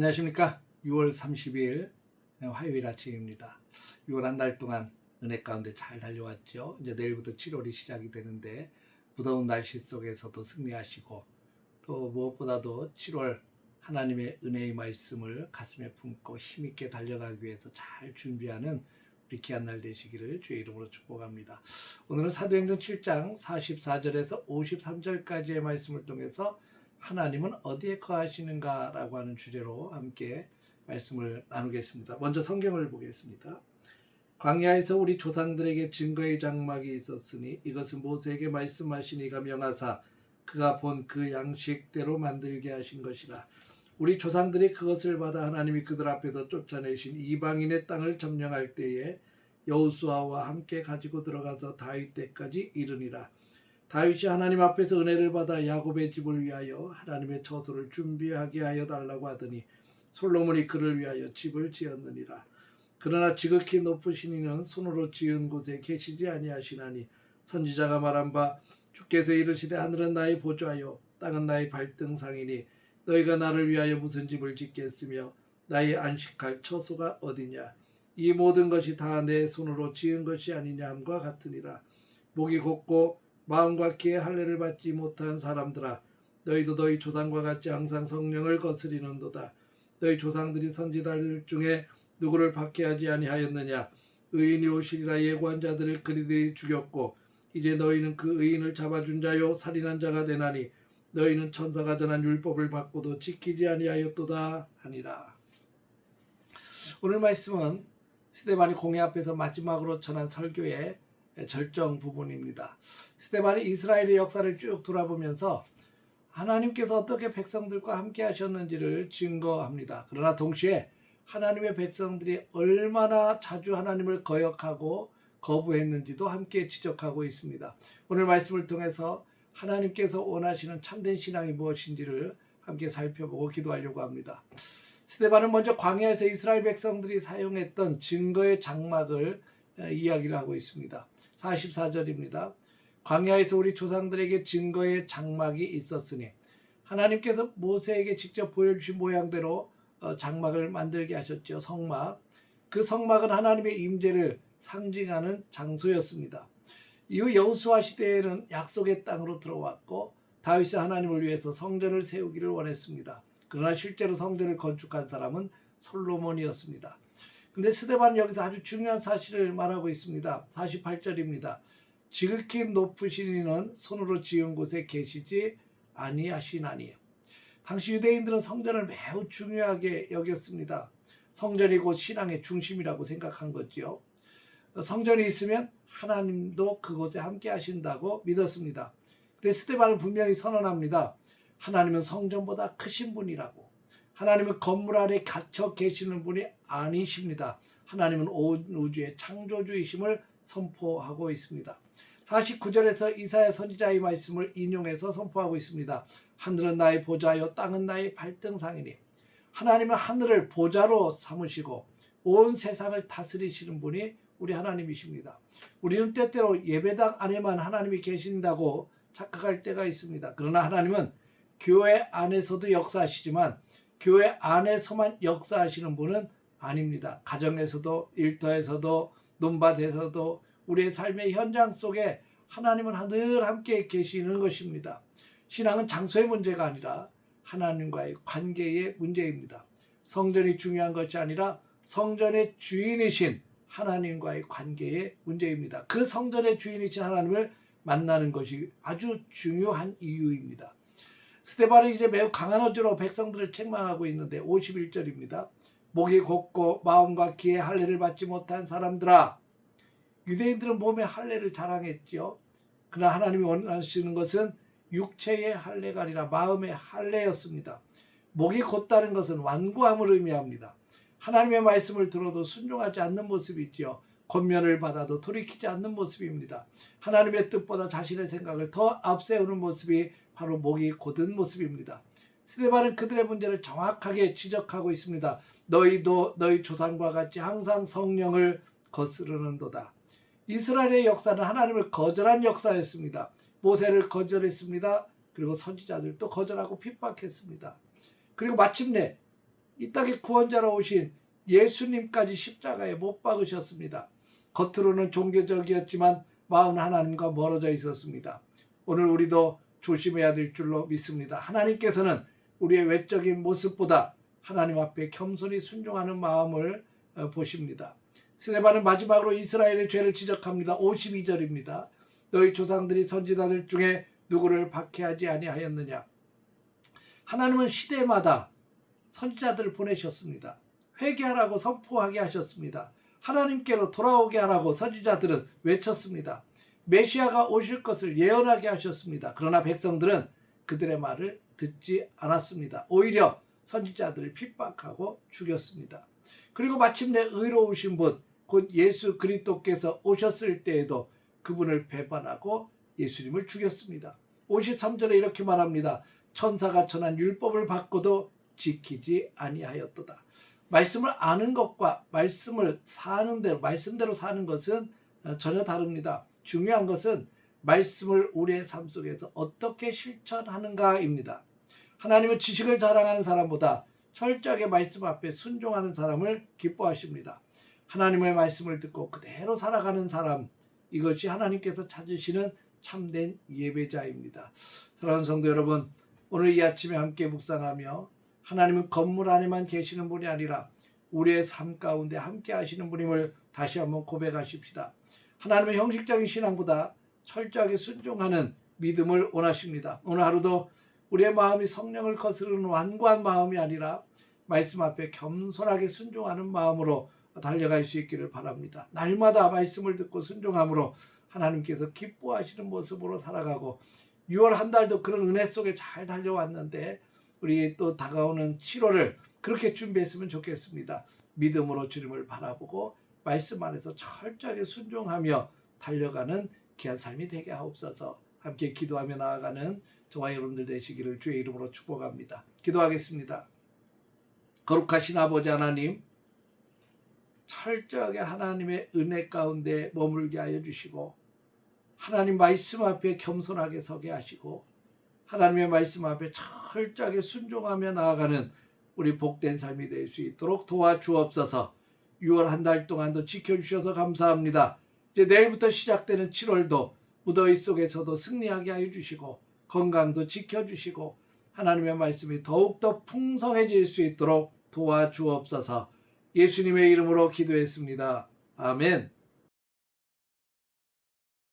안녕하십니까. 6월 30일 화요일 아침입니다. 6월 한 달 동안 은혜 가운데 잘 달려왔죠. 이제 내일부터 7월이 시작이 되는데 무더운 날씨 속에서도 승리하시고 또 무엇보다도 7월 하나님의 은혜의 말씀을 가슴에 품고 힘있게 달려가기 위해서 잘 준비하는 우리 귀한 날 되시기를 주의 이름으로 축복합니다. 오늘은 사도행전 7장 44절에서 53절까지의 말씀을 통해서 하나님은 어디에 거하시는가 라고 하는 주제로 함께 말씀을 나누겠습니다. 먼저 성경을 보겠습니다. 광야에서 우리 조상들에게 증거의 장막이 있었으니 이것은 모세에게 말씀하신 이가 명하사 그가 본 그 양식대로 만들게 하신 것이라. 우리 조상들이 그것을 받아 하나님이 그들 앞에서 쫓아내신 이방인의 땅을 점령할 때에 여호수아와 함께 가지고 들어가서 다윗 때까지 이르니라. 다윗이 하나님 앞에서 은혜를 받아 야곱의 집을 위하여 하나님의 처소를 준비하게 하여 달라고 하더니 솔로몬이 그를 위하여 집을 지었느니라. 그러나 지극히 높으신 이는 손으로 지은 곳에 계시지 아니하시나니 선지자가 말한 바 주께서 이르시되 하늘은 나의 보좌요 땅은 나의 발등상이니 너희가 나를 위하여 무슨 집을 짓겠으며 나의 안식할 처소가 어디냐. 이 모든 것이 다 내 손으로 지은 것이 아니냐 함과 같으니라. 목이 곧고 마음과 귀에 할례를 받지 못한 사람들아, 너희도 너희 조상과 같이 항상 성령을 거스리는도다. 너희 조상들이 선지자들 중에 누구를 박해하지 아니하였느냐. 의인이 오시리라 예고한 자들을 그리들이 죽였고 이제 너희는 그 의인을 잡아준 자요 살인한 자가 되나니 너희는 천사가 전한 율법을 받고도 지키지 아니하였도다 하니라. 오늘 말씀은 스데반이 공회 앞에서 마지막으로 전한 설교의 절정 부분입니다. 스데반이 이스라엘의 역사를 쭉 돌아보면서 하나님께서 어떻게 백성들과 함께 하셨는지를 증거합니다. 그러나 동시에 하나님의 백성들이 얼마나 자주 하나님을 거역하고 거부했는지도 함께 지적하고 있습니다. 오늘 말씀을 통해서 하나님께서 원하시는 참된 신앙이 무엇인지를 함께 살펴보고 기도하려고 합니다. 스데반은 먼저 광야에서 이스라엘 백성들이 사용했던 증거의 장막을 이야기를 하고 있습니다. 44절입니다. 광야에서 우리 조상들에게 증거의 장막이 있었으니 하나님께서 모세에게 직접 보여주신 모양대로 장막을 만들게 하셨죠. 성막. 그 성막은 하나님의 임재를 상징하는 장소였습니다. 이후 여호수아 시대에는 약속의 땅으로 들어왔고 다윗이 하나님을 위해서 성전을 세우기를 원했습니다. 그러나 실제로 성전을 건축한 사람은 솔로몬이었습니다. 근데 스데반은 여기서 아주 중요한 사실을 말하고 있습니다. 48절입니다. 지극히 높으신 이는 손으로 지은 곳에 계시지 아니하시나니. 당시 유대인들은 성전을 매우 중요하게 여겼습니다. 성전이 곧 신앙의 중심이라고 생각한 거죠. 성전이 있으면 하나님도 그곳에 함께 하신다고 믿었습니다. 근데 스데반은 분명히 선언합니다. 하나님은 성전보다 크신 분이라고. 하나님은 건물 안에 갇혀 계시는 분이 아니십니다. 하나님은 온 우주의 창조주이심을 선포하고 있습니다. 49절에서 이사야 선지자의 말씀을 인용해서 선포하고 있습니다. 하늘은 나의 보좌요 땅은 나의 발등상이니. 하나님은 하늘을 보좌로 삼으시고 온 세상을 다스리시는 분이 우리 하나님이십니다. 우리는 때때로 예배당 안에만 하나님이 계신다고 착각할 때가 있습니다. 그러나 하나님은 교회 안에서도 역사하시지만 교회 안에서만 역사하시는 분은 아닙니다. 가정에서도 일터에서도 논밭에서도 우리의 삶의 현장 속에 하나님은 늘 함께 계시는 것입니다. 신앙은 장소의 문제가 아니라 하나님과의 관계의 문제입니다. 성전이 중요한 것이 아니라 성전의 주인이신 하나님과의 관계의 문제입니다. 그 성전의 주인이신 하나님을 만나는 것이 아주 중요한 이유입니다. 스데반은 이제 매우 강한 어조로 백성들을 책망하고 있는데 51절입니다. 목이 곧고 마음과 귀에 할례를 받지 못한 사람들아. 유대인들은 몸에 할례를 자랑했지요. 그러나 하나님이 원하시는 것은 육체의 할례가 아니라 마음의 할례였습니다. 목이 곧다는 것은 완고함을 의미합니다. 하나님의 말씀을 들어도 순종하지 않는 모습이지요. 권면을 받아도 돌이키지 않는 모습입니다. 하나님의 뜻보다 자신의 생각을 더 앞세우는 모습이 바로 목이 곧은 모습입니다. 스데반은 그들의 문제를 정확하게 지적하고 있습니다. 너희도 너희 조상과 같이 항상 성령을 거스르는도다. 이스라엘의 역사는 하나님을 거절한 역사였습니다. 모세를 거절했습니다. 그리고 선지자들도 거절하고 핍박했습니다. 그리고 마침내 이 땅의 구원자로 오신 예수님까지 십자가에 못 박으셨습니다. 겉으로는 종교적이었지만 마음은 하나님과 멀어져 있었습니다. 오늘 우리도 조심해야 될 줄로 믿습니다. 하나님께서는 우리의 외적인 모습보다 하나님 앞에 겸손히 순종하는 마음을 보십니다. 스데반은 마지막으로 이스라엘의 죄를 지적합니다. 52절입니다. 너희 조상들이 선지자들 중에 누구를 박해하지 아니하였느냐. 하나님은 시대마다 선지자들을 보내셨습니다. 회개하라고 선포하게 하셨습니다. 하나님께로 돌아오게 하라고 선지자들은 외쳤습니다. 메시아가 오실 것을 예언하게 하셨습니다. 그러나 백성들은 그들의 말을 듣지 않았습니다. 오히려 선지자들을 핍박하고 죽였습니다. 그리고 마침내 의로우신 분, 곧 예수 그리스도께서 오셨을 때에도 그분을 배반하고 예수님을 죽였습니다. 53절에 이렇게 말합니다. 천사가 전한 율법을 받고도 지키지 아니하였도다. 말씀을 아는 것과 말씀을 사는 대로, 말씀대로 사는 것은 전혀 다릅니다. 중요한 것은 말씀을 우리의 삶 속에서 어떻게 실천하는가입니다. 하나님은 지식을 자랑하는 사람보다 철저하게 말씀 앞에 순종하는 사람을 기뻐하십니다. 하나님의 말씀을 듣고 그대로 살아가는 사람, 이것이 하나님께서 찾으시는 참된 예배자입니다. 사랑하는 성도 여러분, 오늘 이 아침에 함께 묵상하며 하나님은 건물 안에만 계시는 분이 아니라 우리의 삶 가운데 함께 하시는 분임을 다시 한번 고백하십시다. 하나님의 형식적인 신앙보다 철저하게 순종하는 믿음을 원하십니다. 오늘 하루도 우리의 마음이 성령을 거스르는 완고한 마음이 아니라 말씀 앞에 겸손하게 순종하는 마음으로 달려갈 수 있기를 바랍니다. 날마다 말씀을 듣고 순종함으로 하나님께서 기뻐하시는 모습으로 살아가고 6월 한 달도 그런 은혜 속에 잘 달려왔는데 우리 또 다가오는 7월을 그렇게 준비했으면 좋겠습니다. 믿음으로 주님을 바라보고 말씀 안에서 철저하게 순종하며 달려가는 귀한 삶이 되게 하옵소서. 함께 기도하며 나아가는 저와 여러분들 되시기를 주의 이름으로 축복합니다. 기도하겠습니다. 거룩하신 아버지 하나님, 철저하게 하나님의 은혜 가운데 머물게 하여 주시고 하나님 말씀 앞에 겸손하게 서게 하시고 하나님의 말씀 앞에 철저하게 순종하며 나아가는 우리 복된 삶이 될 수 있도록 도와주옵소서. 6월 한 달 동안도 지켜주셔서 감사합니다. 이제 내일부터 시작되는 7월도 무더위 속에서도 승리하게 하여 주시고 건강도 지켜주시고 하나님의 말씀이 더욱더 풍성해질 수 있도록 도와주옵소서. 예수님의 이름으로 기도했습니다. 아멘.